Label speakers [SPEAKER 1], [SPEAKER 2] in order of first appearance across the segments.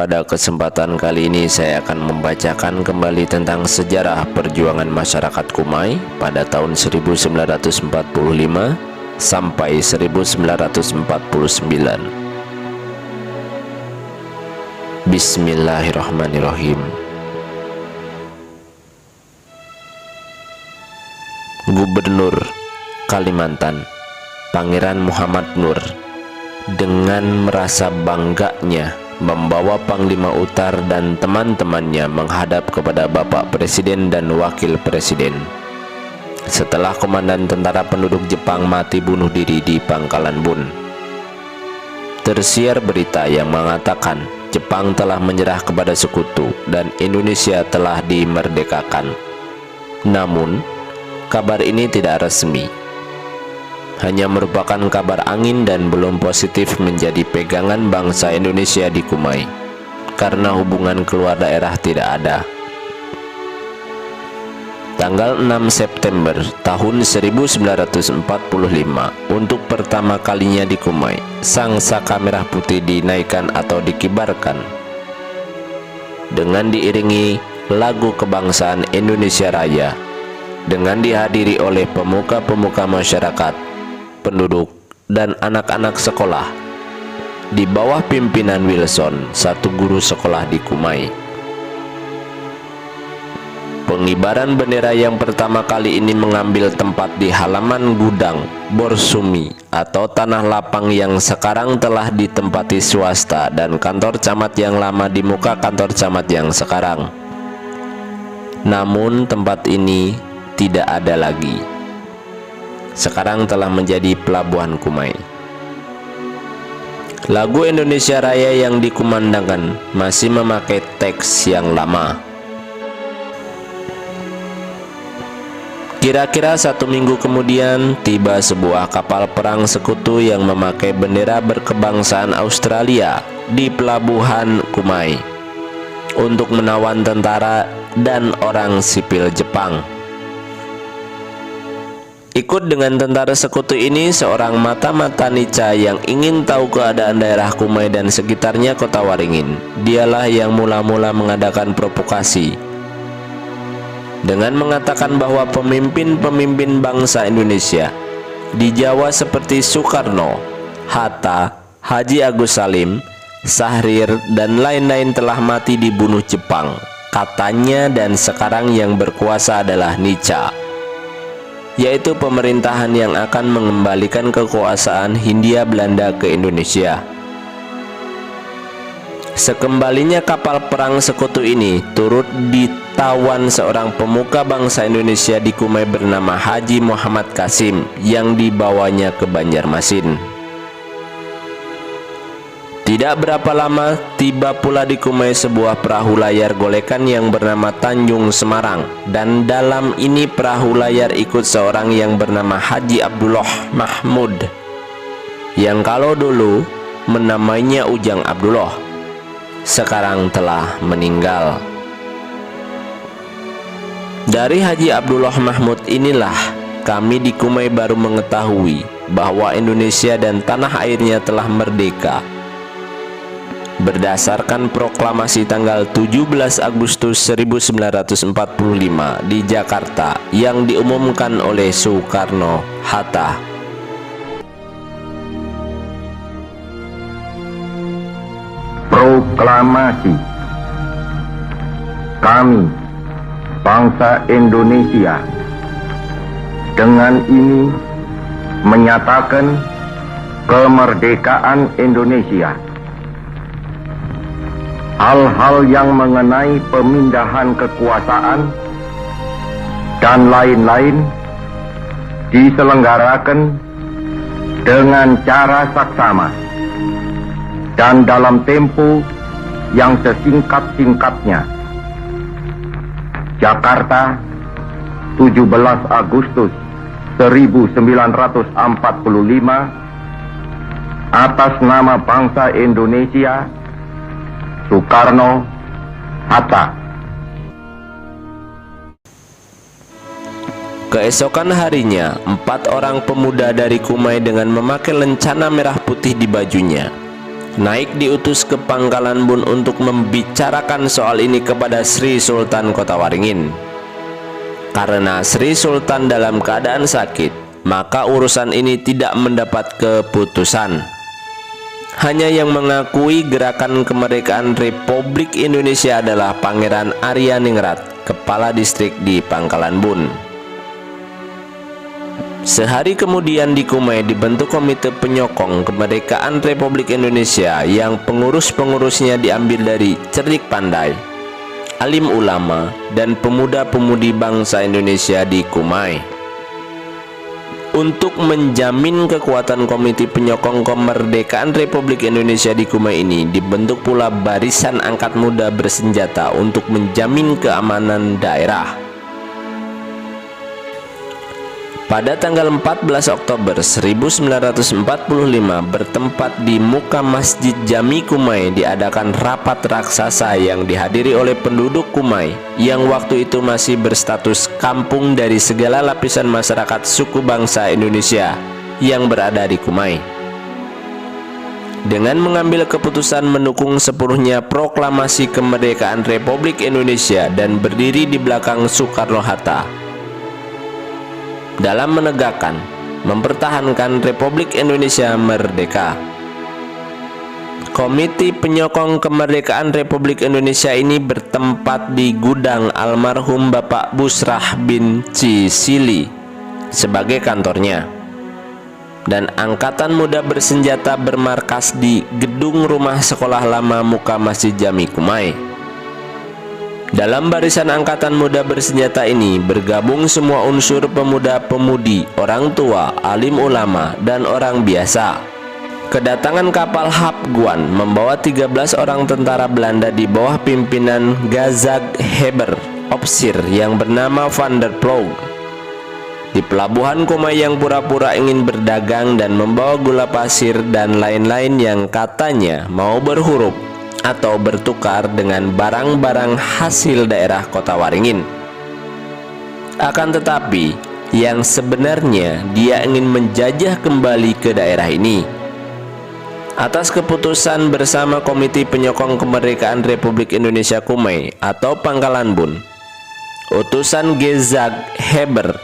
[SPEAKER 1] Pada kesempatan kali ini saya akan membacakan kembali tentang sejarah perjuangan masyarakat Kumai pada tahun 1945 sampai 1949. Bismillahirrahmanirrahim. Gubernur Kalimantan Pangeran Muhammad Nur dengan merasa bangganya membawa Panglima Utar dan teman-temannya menghadap kepada Bapak Presiden dan Wakil Presiden. Setelah komandan tentara penduduk Jepang mati bunuh diri di Pangkalan Bun, tersiar berita yang mengatakan Jepang telah menyerah kepada sekutu dan Indonesia telah dimerdekakan. Namun, kabar ini tidak resmi, hanya merupakan kabar angin dan belum positif menjadi pegangan bangsa Indonesia di Kumai, karena hubungan keluar daerah tidak ada. Tanggal 6 September tahun 1945, untuk pertama kalinya di Kumai, sang saka merah putih dinaikkan atau dikibarkan dengan diiringi lagu kebangsaan Indonesia Raya, dengan dihadiri oleh pemuka-pemuka masyarakat, penduduk, dan anak-anak sekolah di bawah pimpinan Wilson, satu guru sekolah di Kumai. Pengibaran bendera yang pertama kali ini mengambil tempat di halaman gudang Borsumi atau tanah lapang yang sekarang telah ditempati swasta, dan kantor camat yang lama di muka kantor camat yang sekarang. Namun tempat ini tidak ada lagi. Sekarang telah menjadi pelabuhan Kumai. Lagu Indonesia Raya yang dikumandangkan masih memakai teks yang lama. Kira-kira 1 minggu kemudian, tiba sebuah kapal perang sekutu yang memakai bendera berkebangsaan Australia di pelabuhan Kumai untuk menawan tentara dan orang sipil Jepang. Ikut dengan tentara sekutu ini seorang mata-mata Nica yang ingin tahu keadaan daerah Kumai dan sekitarnya kota Waringin. Dialah yang mula-mula mengadakan provokasi dengan mengatakan bahwa pemimpin-pemimpin bangsa Indonesia di Jawa seperti Soekarno, Hatta, Haji Agus Salim, Syahrir, dan lain-lain telah mati dibunuh Jepang, katanya, dan sekarang yang berkuasa adalah Nica, yaitu pemerintahan yang akan mengembalikan kekuasaan Hindia Belanda ke Indonesia. Sekembalinya kapal perang sekutu ini turut ditawan seorang pemuka bangsa Indonesia di Kumai bernama Haji Muhammad Kasim yang dibawanya ke Banjarmasin. Tidak berapa lama tiba pula di Kumai sebuah perahu layar golekan yang bernama Tanjung Semarang, dan dalam ini perahu layar ikut seorang yang bernama Haji Abdullah Mahmud, yang kalau dulu menamainya Ujang Abdullah, sekarang telah meninggal. Dari Haji Abdullah Mahmud inilah kami di Kumai baru mengetahui bahwa Indonesia dan tanah airnya telah merdeka berdasarkan proklamasi tanggal 17 Agustus 1945 di Jakarta yang diumumkan oleh Soekarno Hatta.
[SPEAKER 2] Proklamasi. Kami, bangsa Indonesia, dengan ini menyatakan kemerdekaan Indonesia. Hal-hal yang mengenai pemindahan kekuasaan dan lain-lain diselenggarakan dengan cara saksama dan dalam tempo yang sesingkat-singkatnya. Jakarta, 17 Agustus 1945, atas nama bangsa Indonesia, Soekarno Hatta.
[SPEAKER 1] Keesokan harinya, 4 orang pemuda dari Kumai dengan memakai lencana merah putih di bajunya Naik diutus ke Pangkalan Bun untuk membicarakan soal ini kepada Sri Sultan Kota Waringin. Karena Sri Sultan dalam keadaan sakit, maka urusan ini tidak mendapat keputusan. Hanya yang mengakui gerakan kemerdekaan Republik Indonesia adalah Pangeran Arya Ningrat, kepala distrik di Pangkalan Bun. Sehari kemudian di Kumai dibentuk Komite Penyokong Kemerdekaan Republik Indonesia yang pengurus-pengurusnya diambil dari cerdik pandai, alim ulama, dan pemuda-pemudi bangsa Indonesia di Kumai. Untuk menjamin kekuatan Komite Penyokong Kemerdekaan Republik Indonesia di Kumai ini, dibentuk pula Barisan Angkat Muda Bersenjata untuk menjamin keamanan daerah. Pada tanggal 14 Oktober 1945 bertempat di muka Masjid Jami Kumai diadakan rapat raksasa yang dihadiri oleh penduduk Kumai yang waktu itu masih berstatus kampung dari segala lapisan masyarakat suku bangsa Indonesia yang berada di Kumai. Dengan mengambil keputusan mendukung sepenuhnya proklamasi kemerdekaan Republik Indonesia dan berdiri di belakang Soekarno-Hatta dalam menegakkan, mempertahankan Republik Indonesia merdeka. Komite Penyokong Kemerdekaan Republik Indonesia ini bertempat di gudang almarhum Bapak Busrah bin Cisili sebagai kantornya, dan Angkatan Muda Bersenjata bermarkas di gedung rumah sekolah lama muka Masjid Jami Kumai. Dalam barisan Angkatan Muda Bersenjata ini bergabung semua unsur pemuda-pemudi, orang tua, alim ulama, dan orang biasa. Kedatangan kapal Hapguan membawa 13 orang tentara Belanda di bawah pimpinan Gazag Heber, Opsir yang bernama Van der Ploeg. Di pelabuhan Kumai yang pura-pura ingin berdagang dan membawa gula pasir dan lain-lain yang katanya mau berhuruf atau bertukar dengan barang-barang hasil daerah Kota Waringin. Akan tetapi, yang sebenarnya dia ingin menjajah kembali ke daerah ini. Atas keputusan bersama Komite Penyokong Kemerdekaan Republik Indonesia Kumai atau Pangkalan Bun, utusan Gazag Heber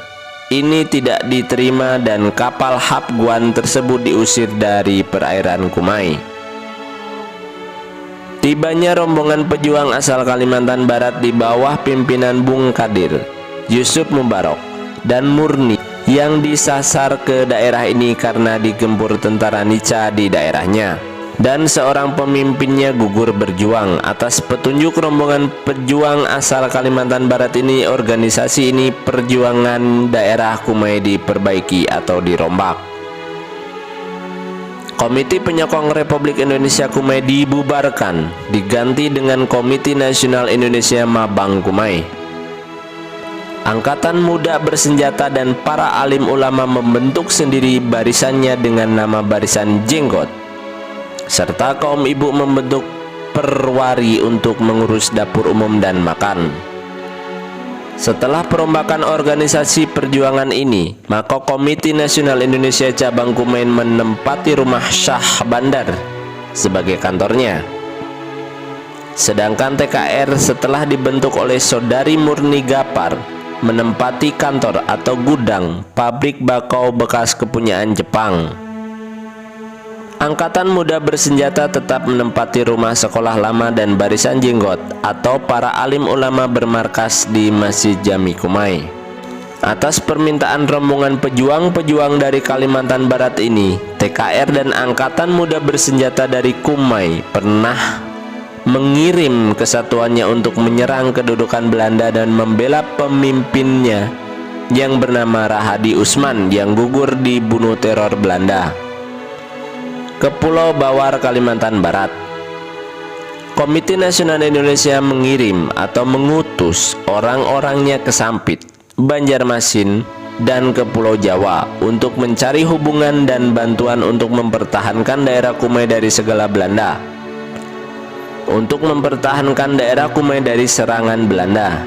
[SPEAKER 1] ini tidak diterima dan kapal Hapguan tersebut diusir dari perairan Kumai. Tibanya rombongan pejuang asal Kalimantan Barat di bawah pimpinan Bung Kadir, Yusuf Mubarok, dan Murni yang disasar ke daerah ini karena digempur tentara Nica di daerahnya, dan seorang pemimpinnya gugur berjuang. Atas petunjuk rombongan pejuang asal Kalimantan Barat ini, organisasi ini perjuangan daerah Kumai diperbaiki atau dirombak. Komite Penyokong Republik Indonesia Kumai dibubarkan, diganti dengan Komite Nasional Indonesia Mabang Kumai. Angkatan Muda Bersenjata dan para alim ulama membentuk sendiri barisannya dengan nama Barisan Jenggot, serta kaum ibu membentuk perwari untuk mengurus dapur umum dan makan. Setelah perombakan organisasi perjuangan ini, maka Komite Nasional Indonesia Cabang Kumai menempati rumah Syah Bandar sebagai kantornya. Sedangkan TKR setelah dibentuk oleh Saudari Murni Gapar menempati kantor atau gudang pabrik bakau bekas kepunyaan Jepang. Angkatan Muda Bersenjata tetap menempati rumah sekolah lama dan Barisan Jenggot atau para alim ulama bermarkas di Masjid Jami Kumai. Atas permintaan rombongan pejuang-pejuang dari Kalimantan Barat ini, TKR dan Angkatan Muda Bersenjata dari Kumai pernah mengirim kesatuannya untuk menyerang kedudukan Belanda dan membela pemimpinnya yang bernama Rahadi Usman yang gugur dibunuh teror Belanda ke Pulau Bawar, Kalimantan Barat. Komite Nasional Indonesia mengirim atau mengutus orang-orangnya ke Sampit, Banjarmasin, dan ke Pulau Jawa untuk mencari hubungan dan bantuan untuk mempertahankan daerah Kumai dari segala Belanda. Untuk mempertahankan daerah Kumai dari serangan Belanda.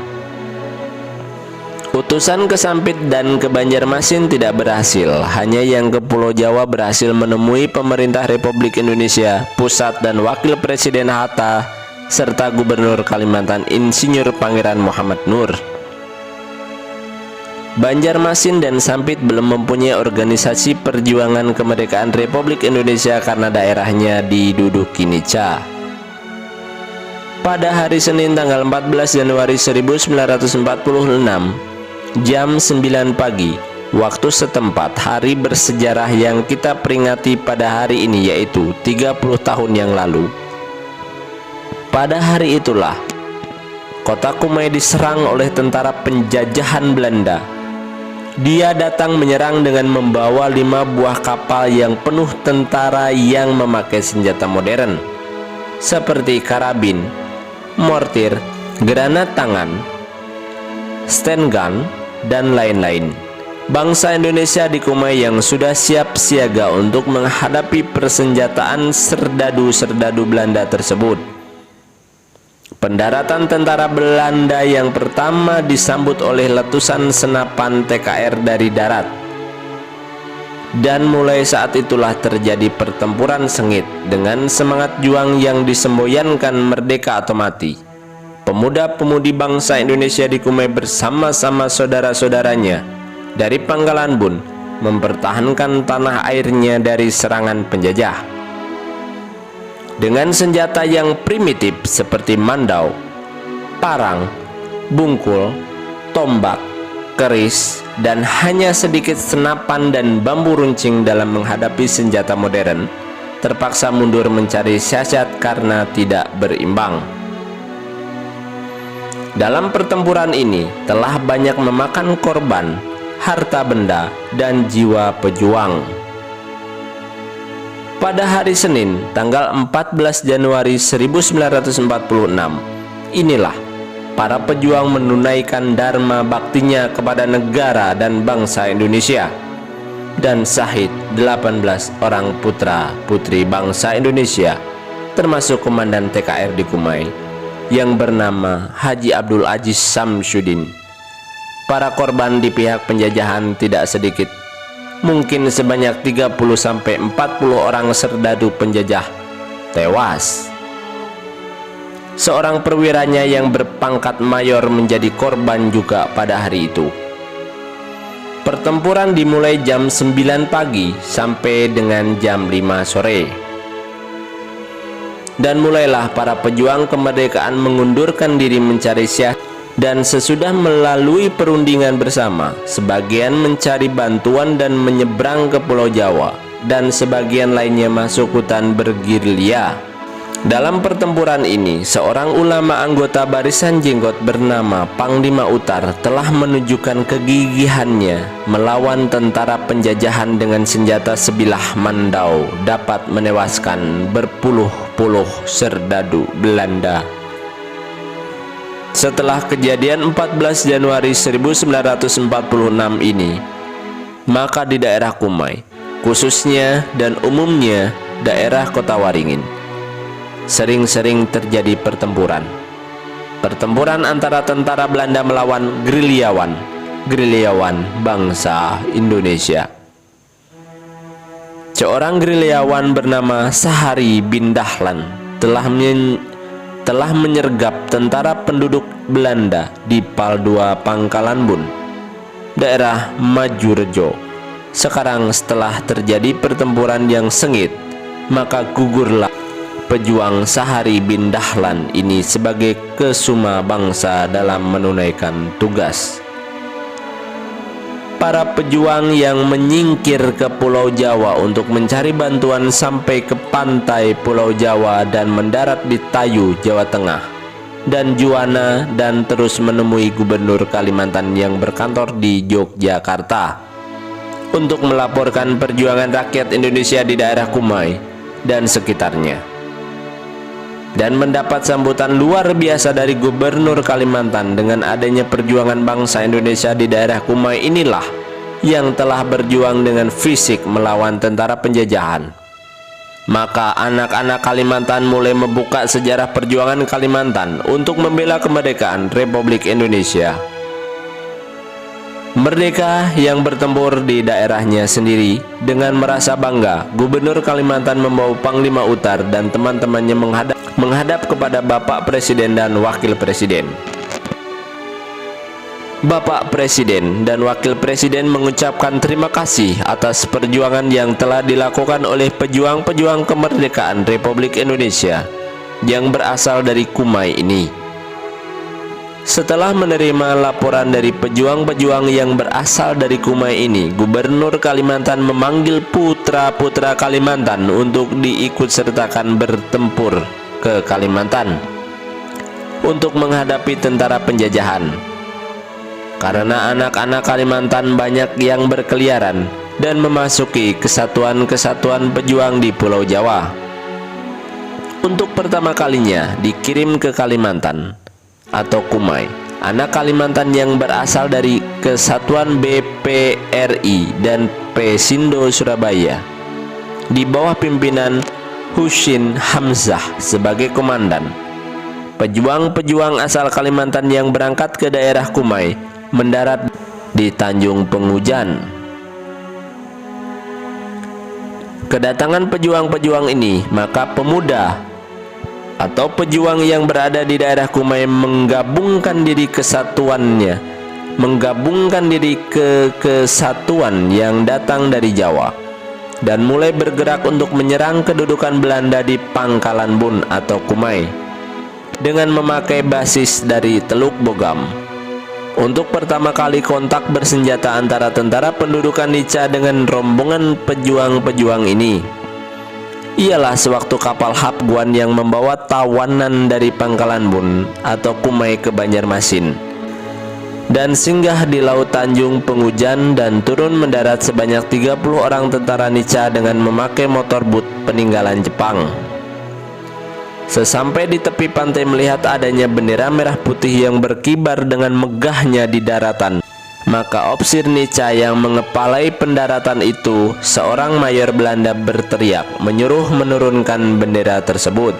[SPEAKER 1] Utusan ke Sampit dan ke Banjarmasin tidak berhasil, hanya yang ke Pulau Jawa berhasil menemui pemerintah Republik Indonesia Pusat dan Wakil Presiden Hatta serta Gubernur Kalimantan Insinyur Pangeran Muhammad Nur. Banjarmasin dan Sampit belum mempunyai organisasi perjuangan kemerdekaan Republik Indonesia karena daerahnya diduduki Nica. Pada hari Senin tanggal 14 Januari 1946, jam 9 pagi waktu setempat, hari bersejarah yang kita peringati pada hari ini yaitu 30 tahun yang lalu. Pada hari itulah kota Kumai diserang oleh tentara penjajahan Belanda. Dia datang menyerang dengan membawa 5 buah kapal yang penuh tentara yang memakai senjata modern seperti karabin, mortir, granat tangan, stand gun, dan lain-lain. Bangsa Indonesia di Kumai yang sudah siap siaga untuk menghadapi persenjataan serdadu-serdadu Belanda tersebut. Pendaratan tentara Belanda yang pertama disambut oleh letusan senapan TKR dari darat. Dan mulai saat itulah terjadi pertempuran sengit dengan semangat juang yang disemboyankan merdeka atau mati. Pemuda-pemudi bangsa Indonesia di Kumai bersama-sama saudara-saudaranya dari Pangkalan Bun mempertahankan tanah airnya dari serangan penjajah. Dengan senjata yang primitif seperti mandau, parang, bungkul, tombak, keris, dan hanya sedikit senapan dan bambu runcing dalam menghadapi senjata modern, terpaksa mundur mencari siasat karena tidak berimbang. Dalam pertempuran ini telah banyak memakan korban, harta benda, dan jiwa pejuang. Pada hari Senin, tanggal 14 Januari 1946, inilah para pejuang menunaikan dharma baktinya kepada negara dan bangsa Indonesia, dan syahid 18 orang putra putri bangsa Indonesia, termasuk komandan TKR di Kumai yang bernama Haji Abdul Aziz Samsudin. Para korban di pihak penjajahan tidak sedikit, mungkin sebanyak 30-40 orang serdadu penjajah tewas. Seorang perwiranya yang berpangkat mayor menjadi korban juga pada hari itu. Pertempuran dimulai jam 9 pagi sampai dengan jam 5 sore. Dan mulailah para pejuang kemerdekaan mengundurkan diri mencari siasat. Dan sesudah melalui perundingan bersama, sebagian mencari bantuan dan menyeberang ke Pulau Jawa, dan sebagian lainnya masuk hutan bergerilya. Dalam pertempuran ini, seorang ulama anggota Barisan Jenggot bernama Panglima Utar telah menunjukkan kegigihannya melawan tentara penjajahan dengan senjata sebilah mandau dapat menewaskan berpuluh-puluh serdadu Belanda. Setelah kejadian 14 Januari 1946 ini, maka di daerah Kumai, khususnya dan umumnya daerah Kota Waringin, sering-sering terjadi pertempuran. Pertempuran antara tentara Belanda melawan gerilyawan bangsa Indonesia. Seorang gerilyawan bernama Sahari bin Dahlan telah menyergap tentara penduduk Belanda di Pal 2 Pangkalan Bun, daerah Majurejo. Sekarang setelah terjadi pertempuran yang sengit, maka gugurlah pejuang Sahari bin Dahlan ini sebagai kesuma bangsa dalam menunaikan tugas. Para pejuang yang menyingkir ke Pulau Jawa untuk mencari bantuan sampai ke pantai Pulau Jawa dan mendarat di Tayu, Jawa Tengah, dan Juwana, dan terus menemui Gubernur Kalimantan yang berkantor di Yogyakarta untuk melaporkan perjuangan rakyat Indonesia di daerah Kumai dan sekitarnya. Dan mendapat sambutan luar biasa dari Gubernur Kalimantan. Dengan adanya perjuangan bangsa Indonesia di daerah Kumai inilah yang telah berjuang dengan fisik melawan tentara penjajahan. Maka anak-anak Kalimantan mulai membuka sejarah perjuangan Kalimantan untuk membela kemerdekaan Republik Indonesia. Merdeka yang bertempur di daerahnya sendiri. Dengan merasa bangga, Gubernur Kalimantan membawa Panglima Utar dan teman-temannya menghadap kepada Bapak Presiden dan Wakil Presiden. Bapak Presiden dan Wakil Presiden mengucapkan terima kasih atas perjuangan yang telah dilakukan oleh pejuang-pejuang kemerdekaan Republik Indonesia yang berasal dari Kumai ini. Setelah menerima laporan dari pejuang-pejuang yang berasal dari Kumai ini, Gubernur Kalimantan memanggil putra-putra Kalimantan untuk diikutsertakan bertempur ke Kalimantan untuk menghadapi tentara penjajahan. Karena anak-anak Kalimantan banyak yang berkeliaran dan memasuki kesatuan-kesatuan pejuang di Pulau Jawa. Untuk pertama kalinya dikirim ke Kalimantan atau Kumai, anak Kalimantan yang berasal dari Kesatuan BPRI dan Pesindo Surabaya di bawah pimpinan Husin Hamzah sebagai komandan. Pejuang-pejuang asal Kalimantan yang berangkat ke daerah Kumai mendarat di Tanjung Pengujan. Kedatangan pejuang-pejuang ini, maka pemuda atau pejuang yang berada di daerah Kumai menggabungkan diri ke kesatuan yang datang dari Jawa dan mulai bergerak untuk menyerang kedudukan Belanda di Pangkalan Bun atau Kumai dengan memakai basis dari Teluk Bogam. Untuk pertama kali kontak bersenjata antara tentara pendudukan Nica dengan rombongan pejuang-pejuang ini ialah sewaktu kapal Hapguan yang membawa tawanan dari Pangkalan Bun atau Kumai ke Banjarmasin dan singgah di Laut Tanjung Pengujan dan turun mendarat sebanyak 30 orang tentara Nica dengan memakai motorbut peninggalan Jepang. Sesampai di tepi pantai melihat adanya bendera merah putih yang berkibar dengan megahnya di daratan, maka opsir Nica yang mengepalai pendaratan itu, seorang mayor Belanda, berteriak menyuruh menurunkan bendera tersebut.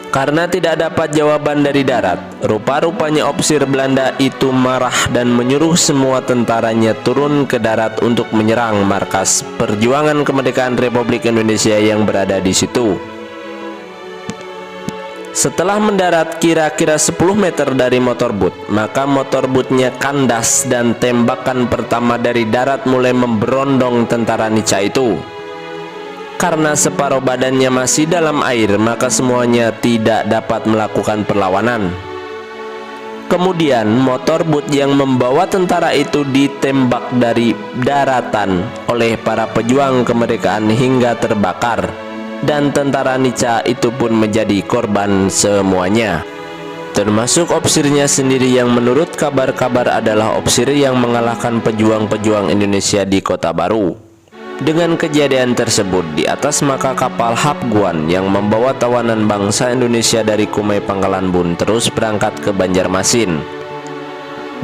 [SPEAKER 1] Karena tidak dapat jawaban dari darat, rupa-rupanya opsir Belanda itu marah dan menyuruh semua tentaranya turun ke darat untuk menyerang markas Perjuangan Kemerdekaan Republik Indonesia yang berada di situ. Setelah mendarat kira-kira 10 meter dari motorbut, maka motorbutnya kandas dan tembakan pertama dari darat mulai memberondong tentara Nica itu. Karena separuh badannya masih dalam air, maka semuanya tidak dapat melakukan perlawanan. Kemudian motorbut yang membawa tentara itu ditembak dari daratan oleh para pejuang kemerdekaan hingga terbakar, dan tentara Nica itu pun menjadi korban semuanya, termasuk opsirnya sendiri yang menurut kabar-kabar adalah opsir yang mengalahkan pejuang-pejuang Indonesia di Kota Baru. Dengan kejadian tersebut, di atas maka kapal Hapguan yang membawa tawanan bangsa Indonesia dari Kumai Pangkalan Bun terus berangkat ke Banjarmasin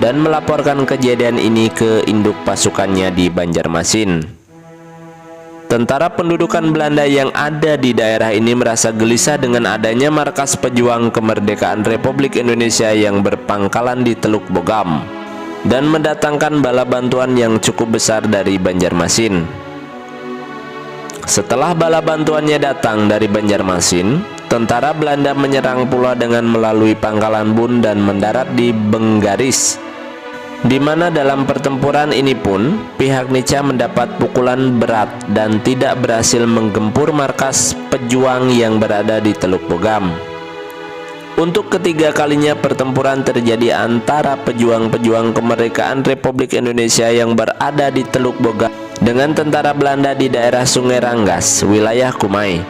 [SPEAKER 1] dan melaporkan kejadian ini ke induk pasukannya di Banjarmasin. Tentara pendudukan Belanda yang ada di daerah ini merasa gelisah dengan adanya markas pejuang kemerdekaan Republik Indonesia yang berpangkalan di Teluk Bogam dan mendatangkan bala bantuan yang cukup besar dari Banjarmasin. Setelah bala bantuannya datang dari Banjarmasin, tentara Belanda menyerang pula dengan melalui Pangkalan Bun dan mendarat di Benggaris, di mana dalam pertempuran ini pun pihak Nica mendapat pukulan berat dan tidak berhasil menggempur markas pejuang yang berada di Teluk Bogam. Untuk ketiga kalinya pertempuran terjadi antara pejuang-pejuang kemerdekaan Republik Indonesia yang berada di Teluk Bogam dengan tentara Belanda di daerah Sungai Ranggas, wilayah Kumai,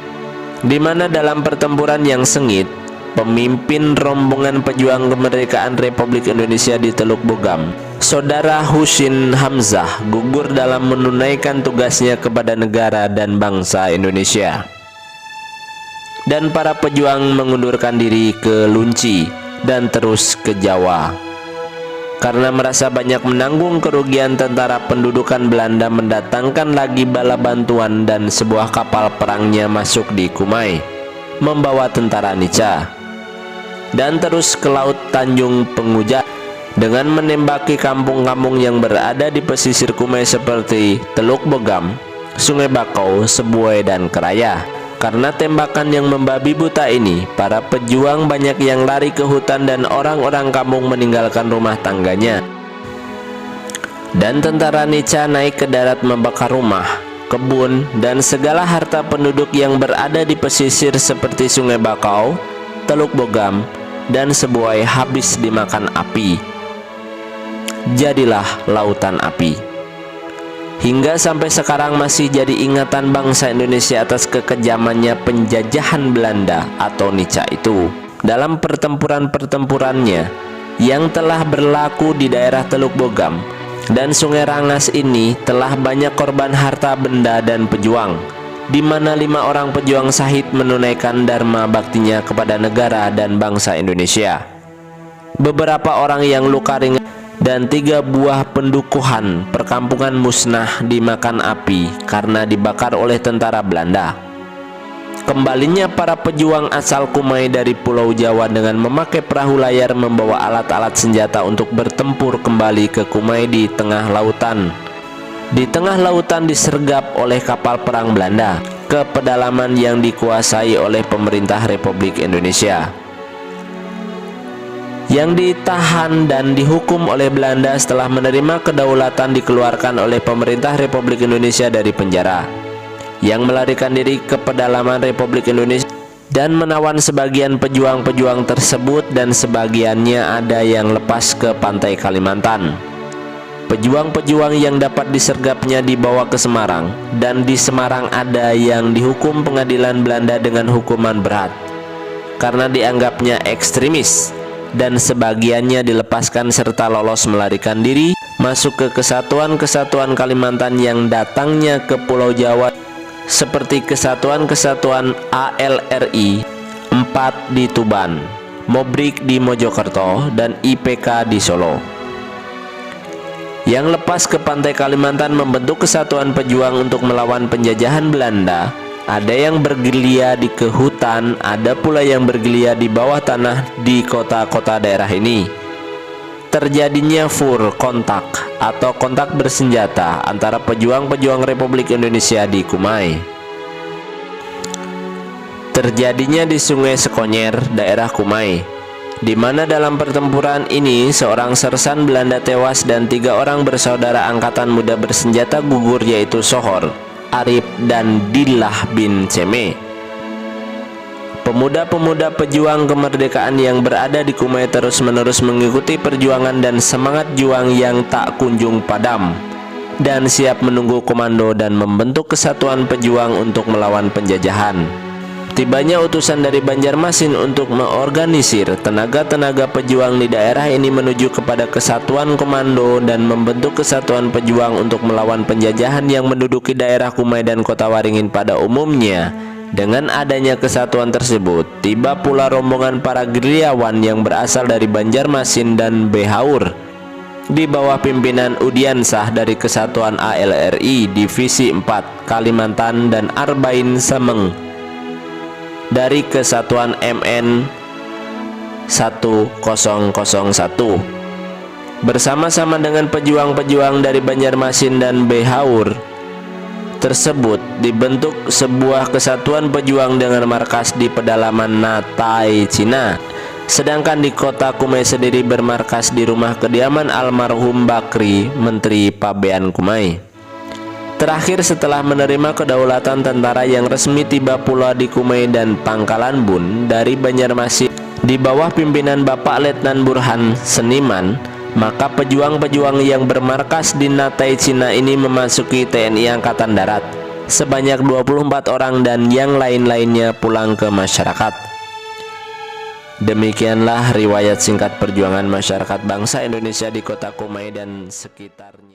[SPEAKER 1] di mana dalam pertempuran yang sengit, pemimpin rombongan pejuang kemerdekaan Republik Indonesia di Teluk Bogam, Saudara Husin Hamzah, gugur dalam menunaikan tugasnya kepada negara dan bangsa Indonesia. Dan para pejuang mengundurkan diri ke Lunci dan terus ke Jawa. Karena merasa banyak menanggung kerugian, tentara pendudukan Belanda mendatangkan lagi bala bantuan dan sebuah kapal perangnya masuk di Kumai, membawa tentara Nica, dan terus ke Laut Tanjung Pengujan. dengan menembaki kampung-kampung yang berada di pesisir Kumai seperti Teluk Bogam, Sungai Bakau, Sebuai, dan Keraya. Karena tembakan yang membabi buta ini, para pejuang banyak yang lari ke hutan dan orang-orang kampung meninggalkan rumah tangganya. Dan tentara Nica naik ke darat membakar rumah, kebun, dan segala harta penduduk yang berada di pesisir seperti Sungai Bakau, Teluk Bogam, dan Sebuai habis dimakan api. Jadilah lautan api. Hingga sampai sekarang masih jadi ingatan bangsa Indonesia atas kekejamannya penjajahan Belanda atau Nica itu. Dalam pertempuran-pertempurannya yang telah berlaku di daerah Teluk Bogam dan Sungai Rangas ini telah banyak korban harta benda dan pejuang, di mana 5 orang pejuang syahid menunaikan dharma baktinya kepada negara dan bangsa Indonesia. Beberapa orang yang luka ringan dan 3 buah pendukuhan perkampungan musnah dimakan api karena dibakar oleh tentara Belanda. Kembalinya para pejuang asal Kumai dari Pulau Jawa dengan memakai perahu layar membawa alat-alat senjata untuk bertempur kembali ke Kumai di tengah lautan. Di tengah lautan disergap oleh kapal perang Belanda ke pedalaman yang dikuasai oleh pemerintah Republik Indonesia, yang ditahan dan dihukum oleh Belanda. Setelah menerima kedaulatan dikeluarkan oleh pemerintah Republik Indonesia dari penjara, yang melarikan diri ke pedalaman Republik Indonesia dan menawan sebagian pejuang-pejuang tersebut, dan sebagiannya ada yang lepas ke pantai Kalimantan. Pejuang-pejuang yang dapat disergapnya dibawa ke Semarang, dan di Semarang ada yang dihukum pengadilan Belanda dengan hukuman berat karena dianggapnya ekstremis, dan sebagiannya dilepaskan serta lolos melarikan diri masuk ke kesatuan-kesatuan Kalimantan yang datangnya ke Pulau Jawa, seperti kesatuan-kesatuan ALRI 4 di Tuban, Mobrik di Mojokerto, dan IPK di Solo. Yang lepas ke pantai Kalimantan membentuk kesatuan pejuang untuk melawan penjajahan Belanda. Ada yang bergerilya di kehutan, ada pula yang bergerilya di bawah tanah di kota-kota daerah ini. Terjadinya fur kontak atau kontak bersenjata antara pejuang-pejuang Republik Indonesia di Kumai. Terjadinya di Sungai Sekonyer, daerah Kumai, di mana dalam pertempuran ini seorang sersan Belanda tewas dan 3 orang bersaudara angkatan muda bersenjata gugur, yaitu Sohor, Arif, dan Dillah bin Ceme. Pemuda-pemuda pejuang kemerdekaan yang berada di Kumai terus-menerus mengikuti perjuangan dan semangat juang yang tak kunjung padam, dan siap menunggu komando dan membentuk kesatuan pejuang untuk melawan penjajahan. Tibanya utusan dari Banjarmasin untuk mengorganisir tenaga-tenaga pejuang di daerah ini menuju kepada kesatuan komando dan membentuk kesatuan pejuang untuk melawan penjajahan yang menduduki daerah Kumai dan Kota Waringin pada umumnya. Dengan adanya kesatuan tersebut, tiba pula rombongan para gerilyawan yang berasal dari Banjarmasin dan Behaur di bawah pimpinan Udiansah dari Kesatuan ALRI Divisi 4 Kalimantan dan Arbain Semeng dari Kesatuan MN 1001 bersama-sama dengan pejuang-pejuang dari Banjarmasin dan Behaur tersebut dibentuk sebuah kesatuan pejuang dengan markas di pedalaman Natai, Cina. Sedangkan di kota Kumai sendiri bermarkas di rumah kediaman almarhum Bakri, Menteri Pabean Kumai. Terakhir, setelah menerima kedaulatan, tentara yang resmi tiba pula di Kumai dan Pangkalan Bun dari Banjarmasin di bawah pimpinan Bapak Letnan Burhan Seniman. Maka pejuang-pejuang yang bermarkas di Natai, Cina ini memasuki TNI Angkatan Darat sebanyak 24 orang dan yang lain-lainnya pulang ke masyarakat. Demikianlah riwayat singkat perjuangan masyarakat bangsa Indonesia di kota Kumai dan sekitarnya.